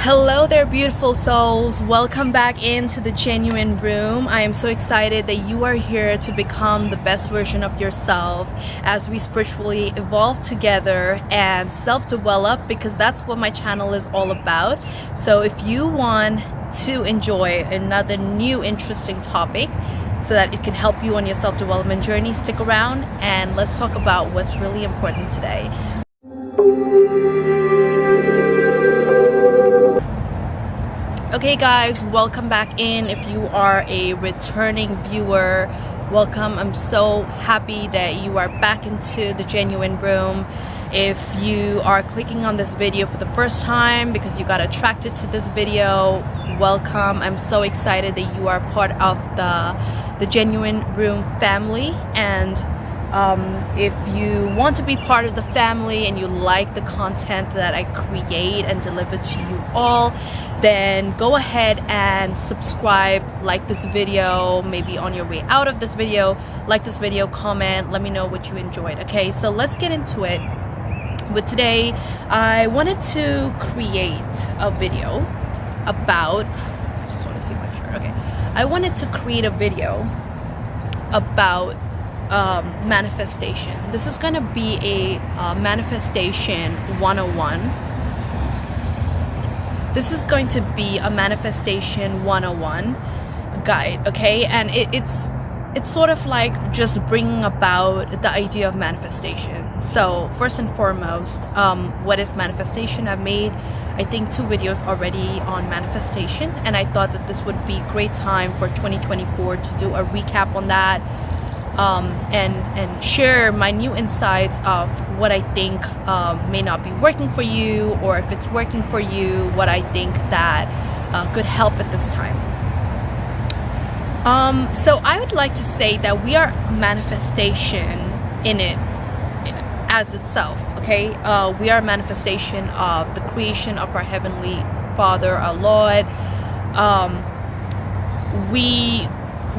Hello there, beautiful souls. Welcome back into the genuine room. I am so excited that you are here to become the best version of yourself as we spiritually evolve together and self-develop, because that's what my channel is all about. So if you want to enjoy another new interesting topic so that it can help you on your self-development journey, stick around and let's talk about what's really important today. Okay guys, welcome back in. If you are a returning viewer, welcome. I'm so happy that you are back into the genuine room. If you are clicking on this video for the first time because you got attracted to this video, welcome. I'm so excited that you are part of the genuine room family, and if you want to be part of the family and you like the content that I create and deliver to you all, then go ahead and subscribe, like this video, maybe on your way out of this video, like this video, comment, let me know what you enjoyed. Okay, so let's get into it. But today I wanted to create a video about, just want to see my shirt, okay. I wanted to create a video about manifestation. This is gonna be a manifestation 101. This is going to be a manifestation 101 guide, okay? And it's sort of like just bringing about the idea of manifestation. So first and foremost, what is manifestation? I've made, I think, 2 videos already on manifestation, and I thought that this would be a great time for 2024 to do a recap on that. And share my new insights of what I think may not be working for you, or if it's working for you, what I think that could help at this time. So I would like to say that we are manifestation in it as itself, okay? We are a manifestation of the creation of our Heavenly Father, our Lord.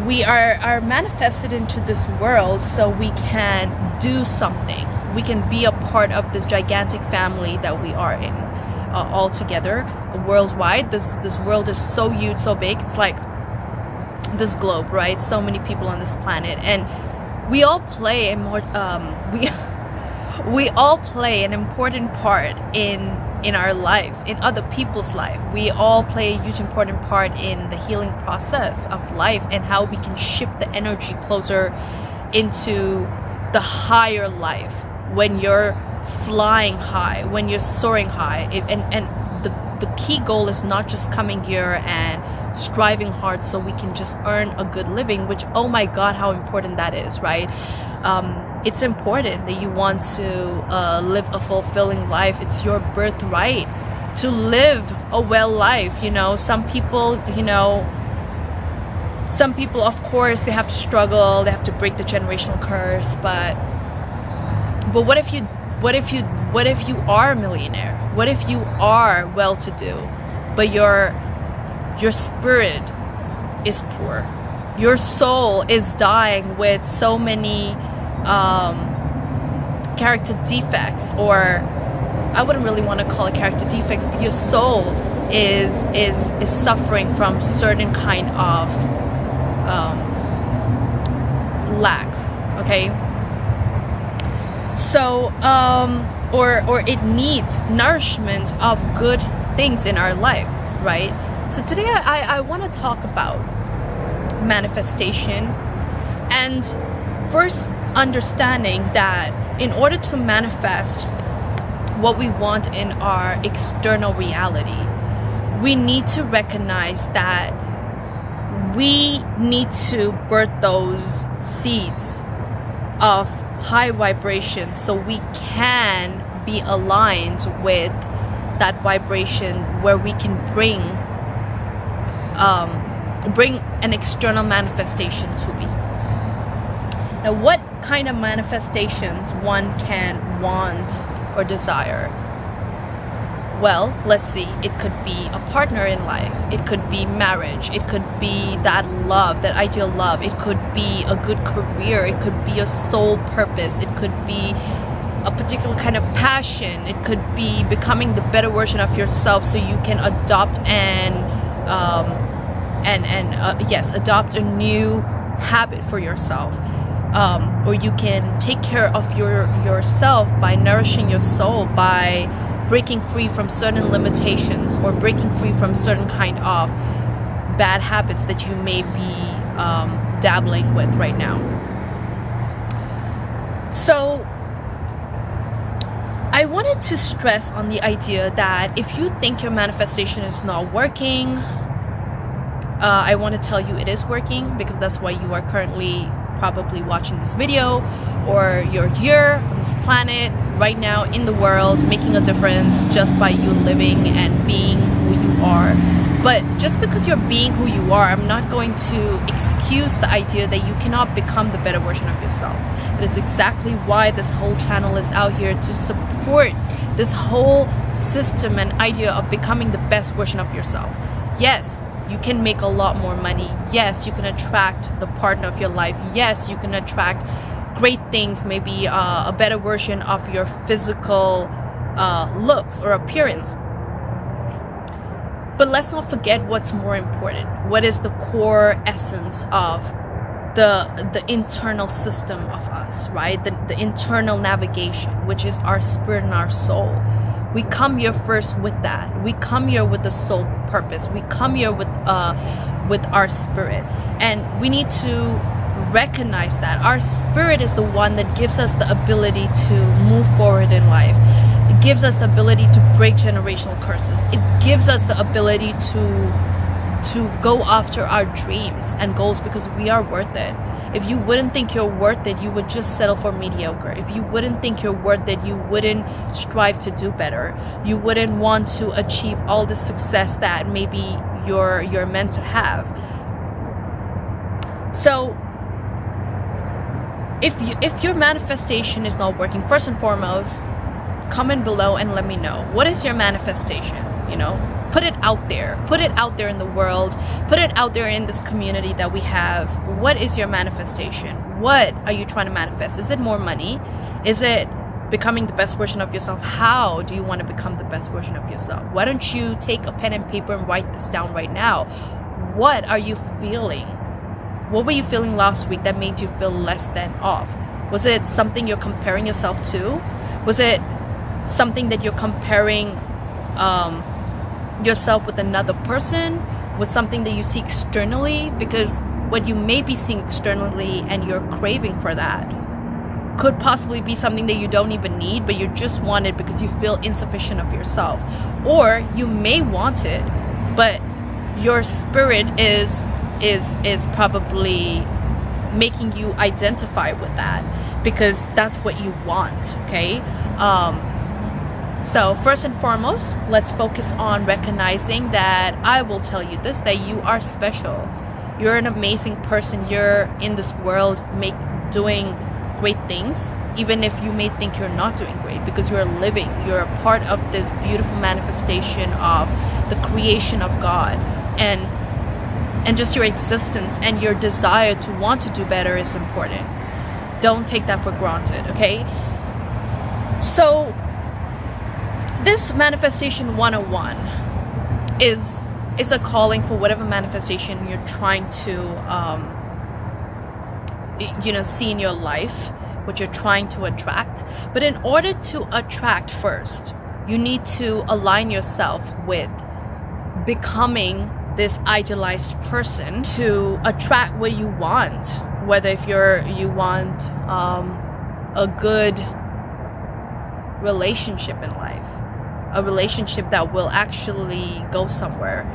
We are manifested into this world so we can do something. We can be a part of this gigantic family that we are in, all together, worldwide. This world is so huge, so big. It's like this globe, right? So many people on this planet, and we all play we all play an important part in our lives, in other people's life. We all play a huge important part in the healing process of life and how we can shift the energy closer into the higher life when you're flying high, when you're soaring high. And the key goal is not just coming here and striving hard so we can just earn a good living, which, oh my God, how important that is, right? It's important that you want to live a fulfilling life. It's your birthright to live a well life. You know, some people, of course, they have to struggle, they have to break the generational curse, but what if you are a millionaire? What if you are well-to-do, but your spirit is poor? Your soul is dying with so many character defects, or I wouldn't really want to call it character defects, but your soul is suffering from certain kind of lack, okay? So or it needs nourishment of good things in our life, right? So today I want to talk about manifestation, and first understanding that in order to manifest what we want in our external reality, we need to recognize that we need to birth those seeds of high vibration so we can be aligned with that vibration, where we can bring an external manifestation to be. Now, what kind of manifestations one can want or desire? Well, let's see. It could be a partner in life. It could be marriage. It could be that love, that ideal love. It could be a good career. It could be a soul purpose. It could be a particular kind of passion. It could be becoming the better version of yourself so you can adopt adopt a new habit for yourself. Or you can take care of yourself by nourishing your soul, by breaking free from certain limitations, or breaking free from certain kind of bad habits that you may be dabbling with right now. So I wanted to stress on the idea that if you think your manifestation is not working, I want to tell you it is working, because that's why you are currently probably watching this video, or you're here on this planet right now in the world, making a difference just by you living and being who you are. But just because you're being who you are, I'm not going to excuse the idea that you cannot become the better version of yourself. That is exactly why this whole channel is out here, to support this whole system and idea of becoming the best version of yourself. Yes, you can make a lot more money. Yes, you can attract the partner of your life. Yes, you can attract great things, maybe a better version of your physical looks or appearance. But let's not forget what's more important. What is the core essence of the internal system of us, right? The internal navigation, which is our spirit and our soul. We come here first with that. We come here with the soul purpose. We come here with our spirit, and we need to recognize that our spirit is the one that gives us the ability to move forward in life. It gives us the ability to break generational curses. It gives us the ability to go after our dreams and goals, because we are worth it. If you wouldn't think you're worth it, you would just settle for mediocre. If you wouldn't think you're worth it, you wouldn't strive to do better. You wouldn't want to achieve all the success that maybe you're meant to have. So if your manifestation is not working, first and foremost, comment below and let me know. What is your manifestation? Put it out there. Put it out there in the world. Put it out there in this community that we have. What is your manifestation? What are you trying to manifest? Is it more money? Is it becoming the best version of yourself? How do you want to become the best version of yourself? Why don't you take a pen and paper and write this down right now? What are you feeling? What were you feeling last week that made you feel less than off? Was it something you're comparing yourself to? Was it something that you're comparing yourself with another person, with something that you see externally? Because what you may be seeing externally and you're craving for that could possibly be something that you don't even need, but you just want it because you feel insufficient of yourself. Or you may want it, but your spirit is probably making you identify with that because that's what you want. Okay. So first and foremost, let's focus on recognizing that I will tell you this, that you are special. You're an amazing person. You're in this world doing great things, even if you may think you're not doing great, because you're living. You're a part of this beautiful manifestation of the creation of God. And just your existence and your desire to want to do better is important. Don't take that for granted, okay? So this manifestation 101 is a calling for whatever manifestation you're trying to see in your life, what you're trying to attract. But in order to attract first, you need to align yourself with becoming this idealized person to attract what you want. Whether if you want a good relationship in life, a relationship that will actually go somewhere,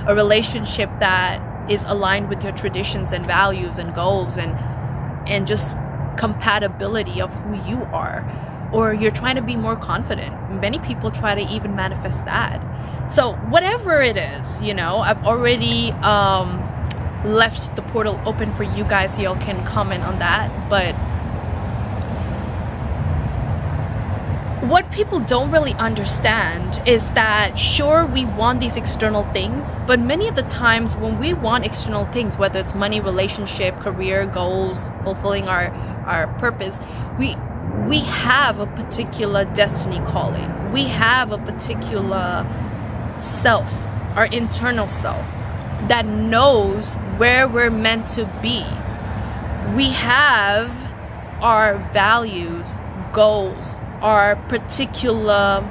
a relationship that is aligned with your traditions and values and goals and just compatibility of who you are, or you're trying to be more confident. Many people try to even manifest that. So whatever it is, I've already left the portal open for you guys. Y'all can comment on that. But what people don't really understand is that, sure, we want these external things, but many of the times when we want external things, whether it's money, relationship, career, goals, fulfilling our purpose, we have a particular destiny calling. We have a particular self, our internal self, that knows where we're meant to be. We have our values, goals, our particular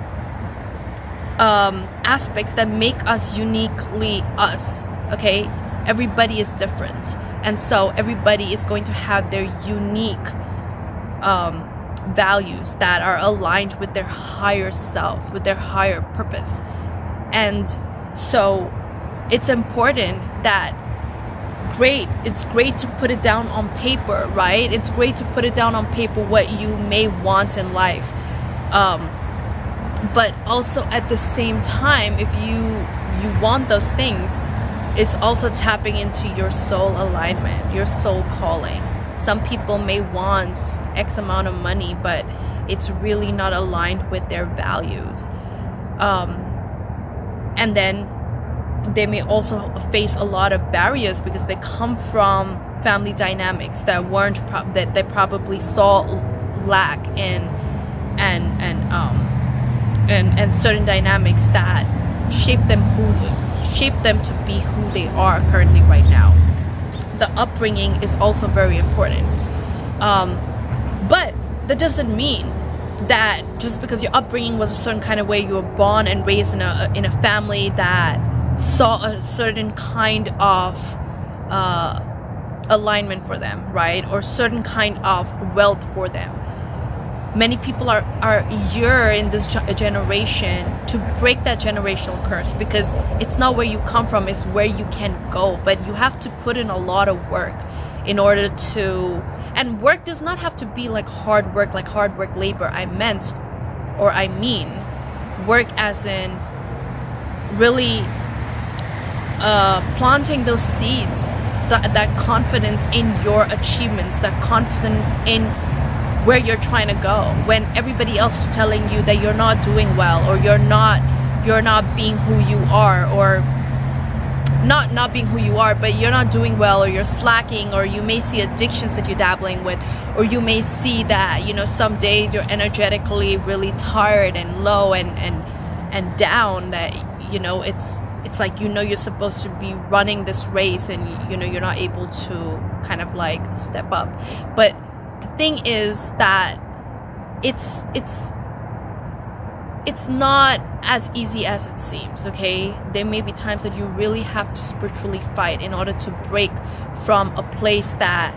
aspects that make us uniquely us. Okay, everybody is different, and so everybody is going to have their unique values that are aligned with their higher self, with their higher purpose. And so it's important that it's great to put it down on paper, right? It's great to put it down on paper what you may want in life, but also at the same time, if you want those things, it's also tapping into your soul alignment, your soul calling. Some people may want X amount of money, but it's really not aligned with their values. And then they may also face a lot of barriers because they come from family dynamics that that they probably saw lack in, and certain dynamics that shape them to be who they are currently right now. The upbringing is also very important, but that doesn't mean that just because your upbringing was a certain kind of way, you were born and raised in a family that saw a certain kind of alignment for them, right? Or certain kind of wealth for them. Many people are here in this generation to break that generational curse, because it's not where you come from, it's where you can go. But you have to put in a lot of work in order to, and work does not have to be like hard work labor. I mean work as in really planting those seeds, that confidence in your achievements, that confidence in where you're trying to go, when everybody else is telling you that you're not doing well, or you're not being who you are, or not being who you are, but you're not doing well, or you're slacking, or you may see addictions that you're dabbling with, or you may see that, some days you're energetically really tired and low and down, that it's like you're supposed to be running this race, and you're not able to kind of like step up. But the thing is that it's not as easy as it seems, okay? There may be times that you really have to spiritually fight in order to break from a place that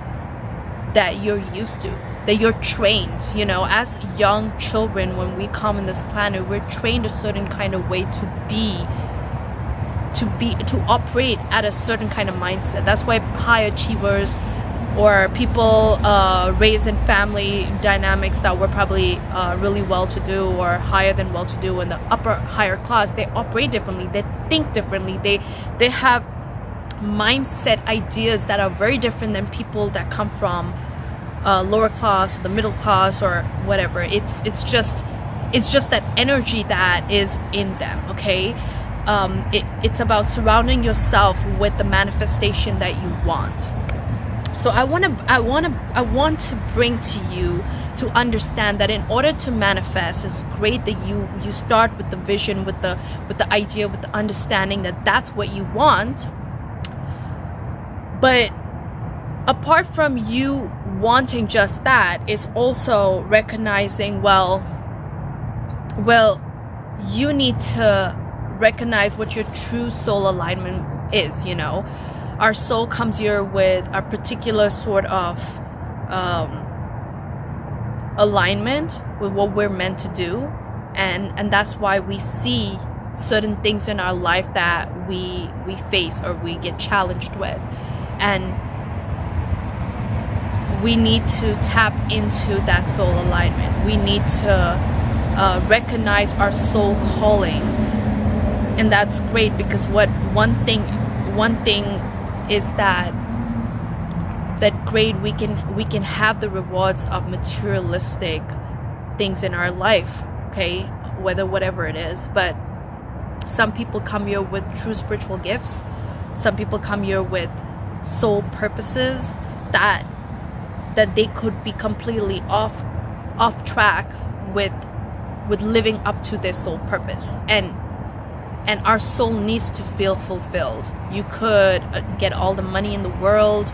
you're used to, that you're trained. As young children, when we come in this planet, we're trained a certain kind of way to operate at a certain kind of mindset. That's why high achievers, or people raised in family dynamics that were probably really well-to-do or higher than well-to-do, in the higher class, they operate differently, they think differently, they have mindset ideas that are very different than people that come from lower class, or the middle class, or whatever. It's just that energy that is in them, okay? It's about surrounding yourself with the manifestation that you want. So I want to bring to you to understand that in order to manifest, it's great that you start with the vision, with the idea, with the understanding that that's what you want. But apart from you wanting just that, is also recognizing, well, you need to recognize what your true soul alignment is. Our soul comes here with a particular sort of alignment with what we're meant to do, and that's why we see certain things in our life that we face or we get challenged with, and we need to tap into that soul alignment. We need to recognize our soul calling, and that's great, because one thing is that great, we can have the rewards of materialistic things in our life, okay, whatever it is. But some people come here with true spiritual gifts. Some people come here with soul purposes that they could be completely off off track with living up to their soul purpose. And our soul needs to feel fulfilled. You could get all the money in the world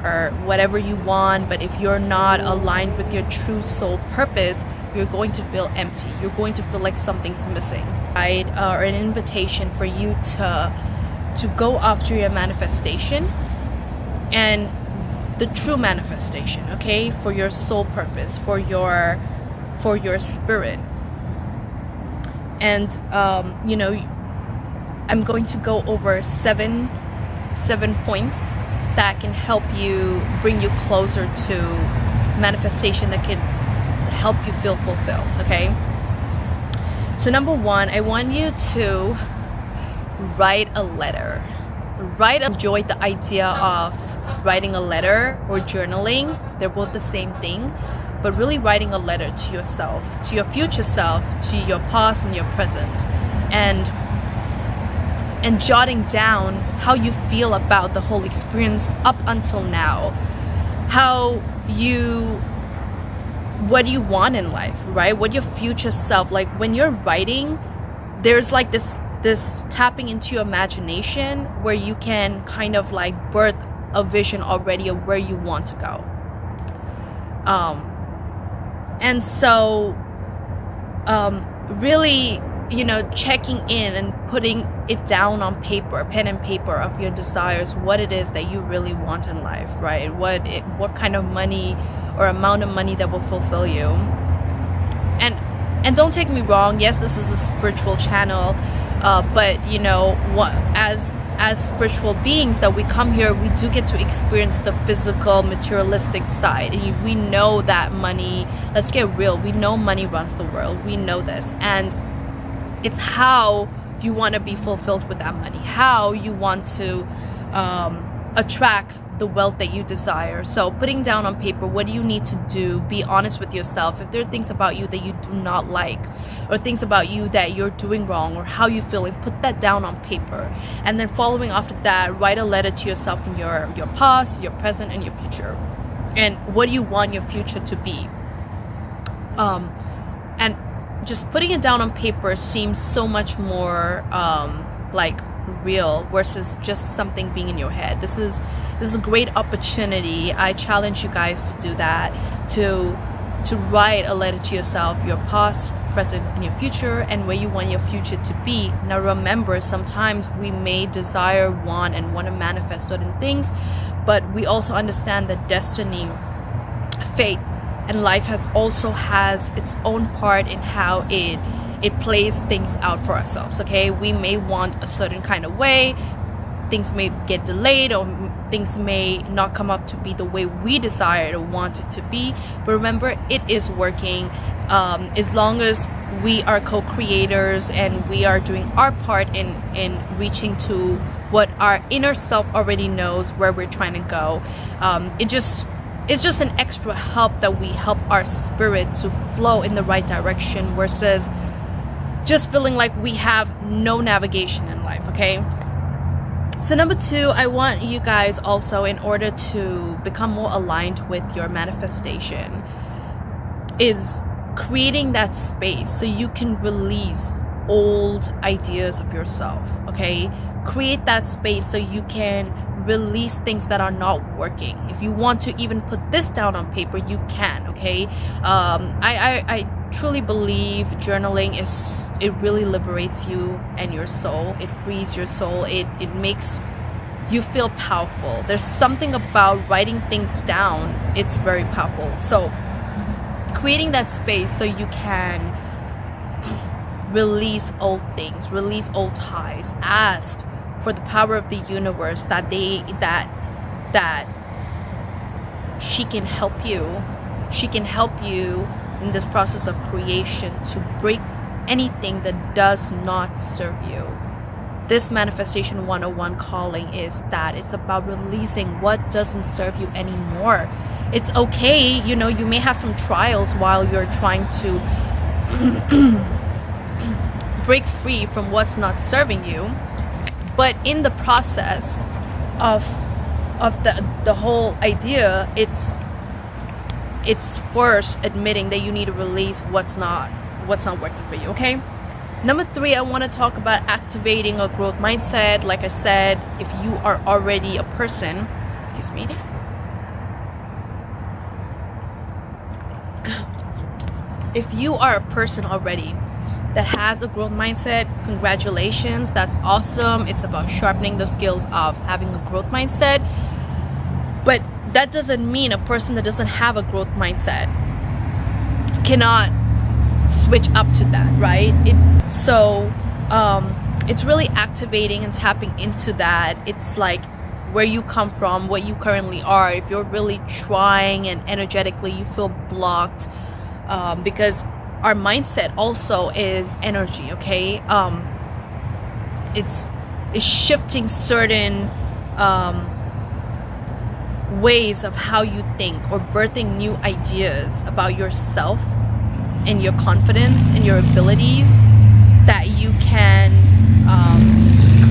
or whatever you want, but if you're not aligned with your true soul purpose, you're going to feel empty. You're going to feel like something's missing, right? Or an invitation for you to go after your manifestation and the true manifestation, okay, for your soul purpose, for your spirit. And I'm going to go over seven points that can help you, bring you closer to manifestation, that can help you feel fulfilled, okay? So number one, I want you to write a letter. Enjoy the idea of writing a letter or journaling. They're both the same thing, but really writing a letter to yourself, to your future self, to your past and your present, and jotting down how you feel about the whole experience up until now, what you want in life, right? What your future self, like when you're writing, there's like this tapping into your imagination where you can kind of like birth a vision already of where you want to go. And so really, checking in and putting it down on paper, pen and paper, of your desires, what it is that you really want in life, right? What kind of money or amount of money that will fulfill you. And don't take me wrong, yes, this is a spiritual channel, but as spiritual beings that we come here, we do get to experience the physical, materialistic side. And we know that money, let's get real, we know money runs the world. We know this. And it's how you want to be fulfilled with that money, how you want to attract the wealth that you desire. So putting down on paper, what do you need to do? Be honest with yourself. If there are things about you that you do not like, or things about you that you're doing wrong, or how you feel, put that down on paper. And then following after that, write a letter to yourself in your past, your present, and your future. And what do you want your future to be? And just putting it down on paper seems so much more like real versus just something being in your head. This is a great opportunity. I challenge you guys to do that, to write a letter to yourself, your past, present, and your future, and where you want your future to be. Now remember, sometimes we may desire, want to manifest certain things, but we also understand that destiny, fate, and life has its own part in how it plays things out for ourselves, okay? We may want a certain kind of way, things may get delayed, or things may not come up to be the way we desire or want it to be, but remember, it is working. As long as we are co-creators and we are doing our part in reaching to what our inner self already knows where we're trying to go. It's just an extra help that we help our spirit to flow in the right direction versus just feeling like we have no navigation in life, okay? So number two, I want you guys also, in order to become more aligned with your manifestation, is creating that space so you can release old ideas of yourself, okay? Create that space so you can release things that are not working. If you want to even put this down on paper, you can, okay? I truly believe journaling it really liberates you and your soul. It frees your soul. It makes you feel powerful. There's something about writing things down, it's very powerful. So creating that space so you can release old things, release old ties, ask for the power of the universe that she can help you in this process of creation to break anything that does not serve you. This manifestation 101 calling is that it's about releasing what doesn't serve you anymore. It's okay, you may have some trials while you're trying to break free from what's not serving you. But in the process of the whole idea, it's first admitting that you need to release what's not working for you. Okay. Number 3, I want to talk about activating a growth mindset. Like I said, if you are already a person, if you are a person already that has a growth mindset, congratulations, that's awesome. It's about sharpening the skills of having a growth mindset. But that doesn't mean a person that doesn't have a growth mindset cannot switch up to that, right? It's really activating and tapping into that. It's like where you come from, what you currently are. If you're really trying and energetically you feel blocked, because our mindset also is energy, okay? It's shifting certain ways of how you think, or birthing new ideas about yourself and your confidence and your abilities, that you can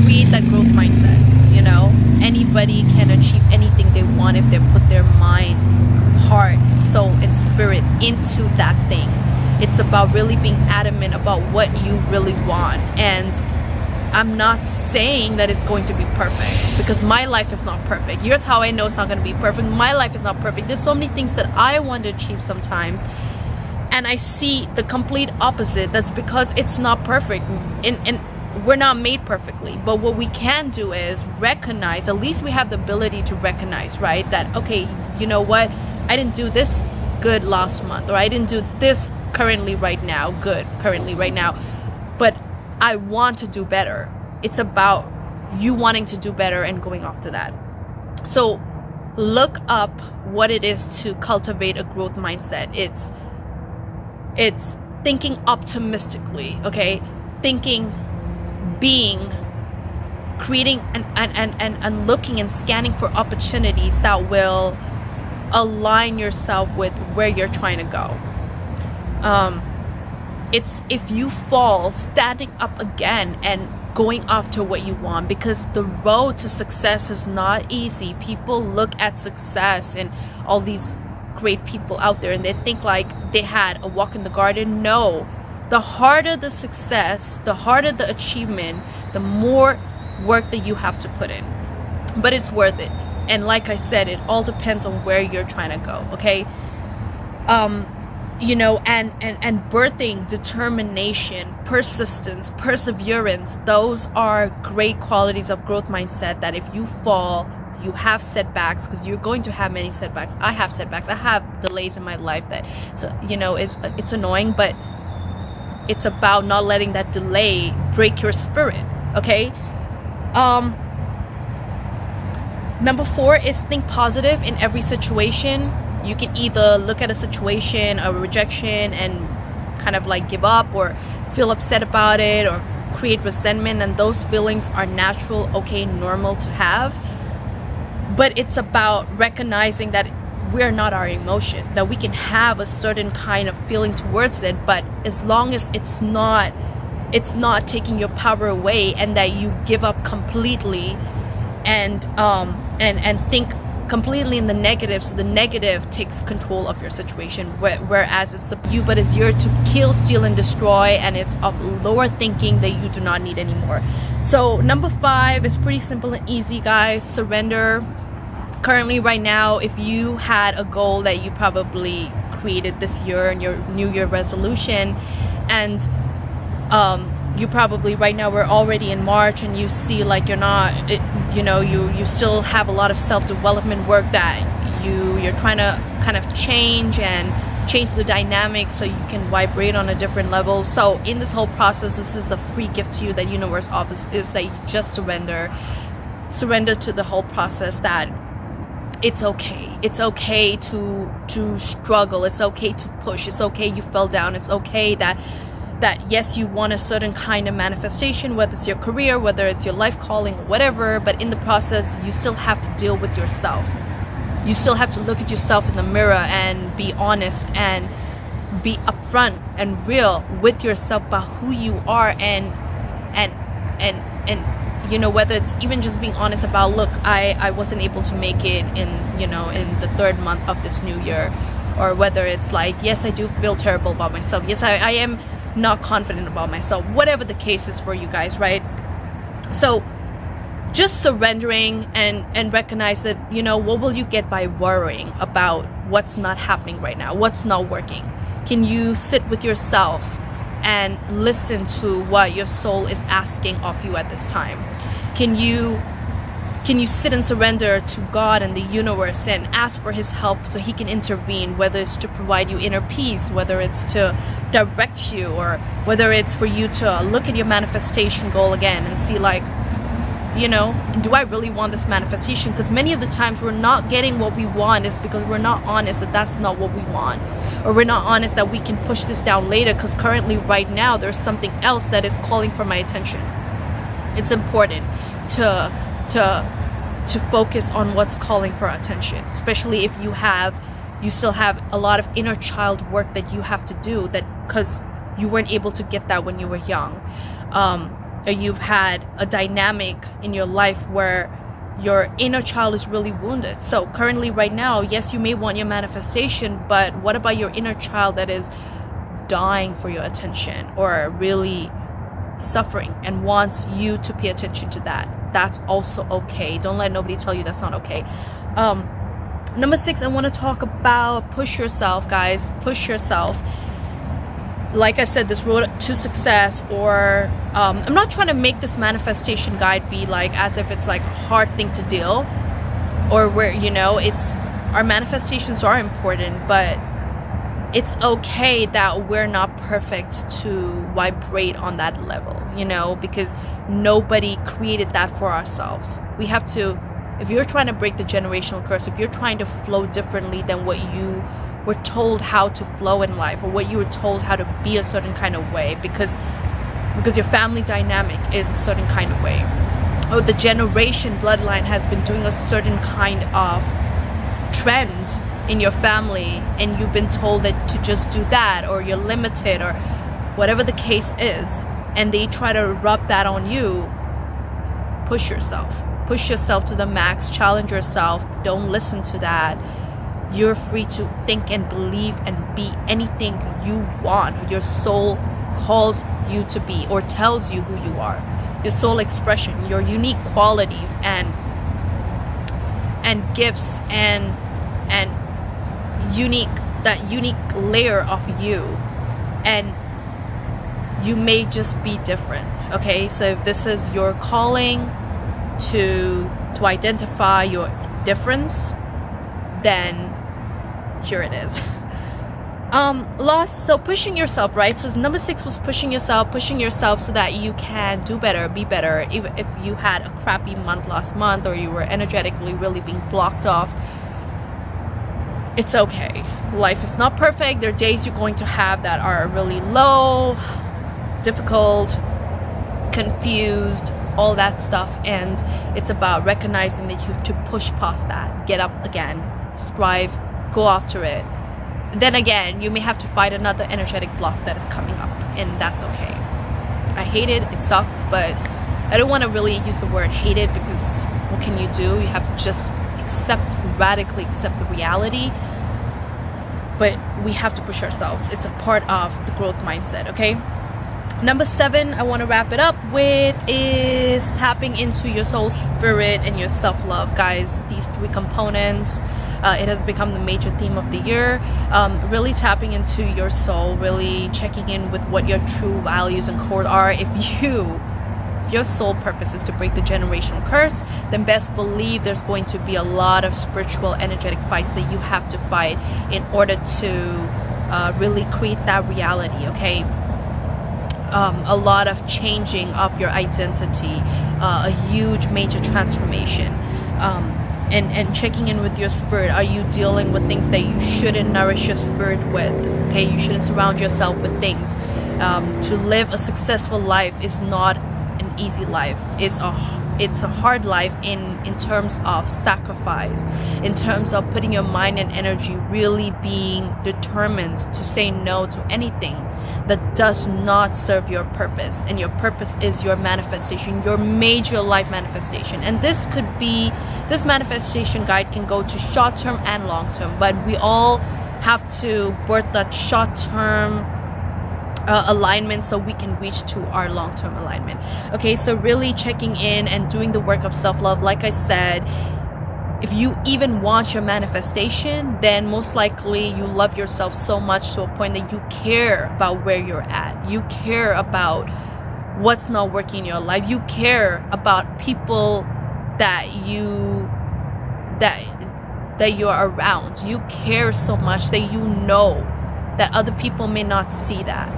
create that growth mindset. You know, anybody can achieve anything they want if they put their mind, heart, soul, and spirit into that thing. It's about really being adamant about what you really want. And I'm not saying that it's going to be perfect, because my life is not perfect. Here's how I know it's not going to be perfect. My life is not perfect. There's so many things that I want to achieve sometimes, and I see the complete opposite. That's because it's not perfect, and we're not made perfectly. But what we can do is recognize, at least we have the ability to recognize, right? That, okay, you know what? I didn't do this good last month, or I didn't do this currently right now, but I want to do better. It's about you wanting to do better and going after that. So look up what it is to cultivate a growth mindset. It's thinking optimistically, okay? Thinking, being, creating, and looking and scanning for opportunities that will align yourself with where you're trying to go. It's if you fall, standing up again and going after what you want, because the road to success is not easy. People look at success and all these great people out there and they think like they had a walk in the garden. No, the harder the success, the harder the achievement, the more work that you have to put in, but it's worth it. And like I said, it all depends on where you're trying to go. Okay. You know, and birthing determination, persistence, perseverance, those are great qualities of growth mindset, that if you fall, you have setbacks, because you're going to have many setbacks. I have setbacks. I have delays in my life that, so, you know, it's annoying, but it's about not letting that delay break your spirit. Okay. Number 4 is think positive in every situation. You can either look at a situation, a rejection, and kind of like give up or feel upset about it or create resentment, and those feelings are natural, okay, normal to have. But it's about recognizing that we're not our emotion, that we can have a certain kind of feeling towards it, but as long as it's not taking your power away, and that you give up completely and think completely in the negative, so the negative takes control of your situation, whereas it's you, but it's here to kill, steal, and destroy, and it's of lower thinking that you do not need anymore. So number 5 is pretty simple and easy, guys. Surrender. Currently, right now, if you had a goal that you probably created this year and your New Year resolution, and you probably right now, we're already in March, and you see like you're not, you still have a lot of self-development work that you're trying to kind of change the dynamics so you can vibrate on a different level. So in this whole process, this is a free gift to you that universe offers, is that you just surrender to the whole process, that it's okay to struggle, it's okay to push, it's okay you fell down, it's okay that yes, you want a certain kind of manifestation, whether it's your career, whether it's your life calling, or whatever, but in the process, you still have to deal with yourself. You still have to look at yourself in the mirror and be honest and be upfront and real with yourself about who you are, and you know, whether it's even just being honest about, look, I wasn't able to make it in the 3rd month of this new year, or whether it's like, yes, I do feel terrible about myself, yes, I am not confident about myself, whatever the case is for you guys, right? So just surrendering and recognize that, you know, what will you get by worrying about what's not happening right now, what's not working? Can you sit with yourself and listen to what your soul is asking of you at this time? Can you sit and surrender to God and the universe and ask for his help so he can intervene, whether it's to provide you inner peace, whether it's to direct you, or whether it's for you to look at your manifestation goal again and see, like, you know, do I really want this manifestation? Because many of the times we're not getting what we want is because we're not honest that that's not what we want, or we're not honest that we can push this down later, because currently right now there's something else that is calling for my attention. It's important to focus on what's calling for attention, especially if you still have a lot of inner child work that you have to do, that because you weren't able to get that when you were young. Or you've had a dynamic in your life where your inner child is really wounded. So currently right now, yes, you may want your manifestation, but what about your inner child that is dying for your attention, or really suffering and wants you to pay attention to that? That's also okay. Don't let nobody tell you that's not okay. Number 6, I want to talk about push yourself, guys. Push yourself. Like I said, this road to success, or I'm not trying to make this manifestation guide be like as if it's like a hard thing to deal, or where, you know, it's, our manifestations are important, but it's okay that we're not perfect to vibrate on that level, you know, because nobody created that for ourselves. We have to, if you're trying to break the generational curse, if you're trying to flow differently than what you were told how to flow in life, or what you were told how to be a certain kind of way, because your family dynamic is a certain kind of way, or the generation bloodline has been doing a certain kind of trend in your family, and you've been told that to just do that, or you're limited, or whatever the case is, and they try to rub that on you. Push yourself to the max, challenge yourself, don't listen to that. You're free to think and believe and be anything you want, your soul calls you to be, or tells you who you are. Your soul expression, your unique qualities and gifts and unique layer of you, and you may just be different. Okay, so if this is your calling to identify your difference, then here it is. So pushing yourself, right? So number 6 was pushing yourself so that you can do better, be better. Even if you had a crappy month last month, or you were energetically really being blocked off, it's okay. Life is not perfect. There are days you're going to have that are really low, difficult, confused, all that stuff, and it's about recognizing that you have to push past that, get up again, strive, go after it. Then again, you may have to fight another energetic block that is coming up, and that's okay. I hate it, it sucks, but I don't want to really use the word hate it, because what can you do? You have to just radically accept the reality. But we have to push ourselves. It's a part of the growth mindset, okay? Number 7, I want to wrap it up with, is tapping into your soul spirit and your self-love. Guys, these 3 components, it has become the major theme of the year. Really tapping into your soul, really checking in with what your true values and core are. If your sole purpose is to break the generational curse, then best believe there's going to be a lot of spiritual, energetic fights that you have to fight in order to really create that reality, okay? A lot of changing of your identity, a huge major transformation, and checking in with your spirit. Are you dealing with things that you shouldn't nourish your spirit with? Okay, you shouldn't surround yourself with things. To live a successful life is not an easy life. It's a hard life in terms of sacrifice, in terms of putting your mind and energy, really being determined to say no to anything that does not serve your purpose. And your purpose is your manifestation, your major life manifestation. And this manifestation guide can go to short term and long term, but we all have to birth that short-term alignment so we can reach to our long-term alignment. Okay, so really checking in and doing the work of self-love. Like I said, if you even want your manifestation, then most likely you love yourself so much to a point that you care about where you're at. You care about what's not working in your life. You care about people that you are around. You care so much that you know that other people may not see that,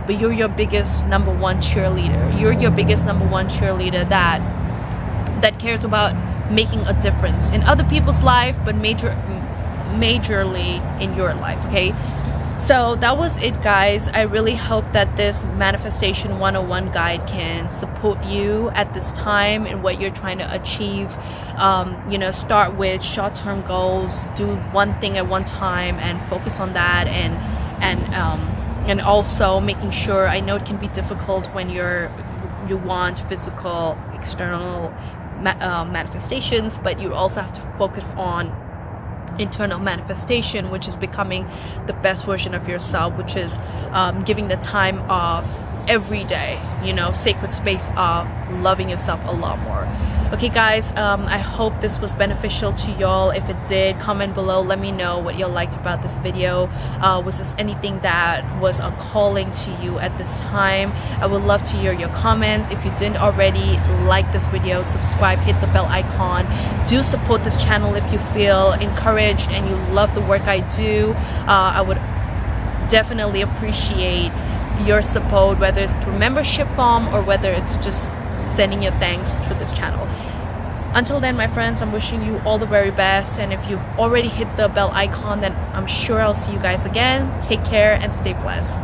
but you're your biggest number one cheerleader. You're your biggest number one cheerleader that cares about making a difference in other people's life, but majorly in your life. Okay, so that was it, guys. I really hope that this manifestation 101 guide can support you at this time in what you're trying to achieve. Start with short-term goals, do one thing at one time and focus on that, and also making sure, I know it can be difficult when you want physical external manifestations, but you also have to focus on internal manifestation, which is becoming the best version of yourself, which is giving the time of every day, sacred space of loving yourself a lot more. Okay, guys, I hope this was beneficial to y'all. If it did, comment below, let me know what y'all liked about this video. Was this anything that was a calling to you at this time? I would love to hear your comments. If you didn't already, like this video, subscribe, hit the bell icon. Do support this channel if you feel encouraged and you love the work I do. I would definitely appreciate your support, whether it's through membership form or whether it's just sending your thanks to this channel. Until then, my friends, I'm wishing you all the very best, and if you've already hit the bell icon, then I'm sure I'll see you guys again. Take care and stay blessed.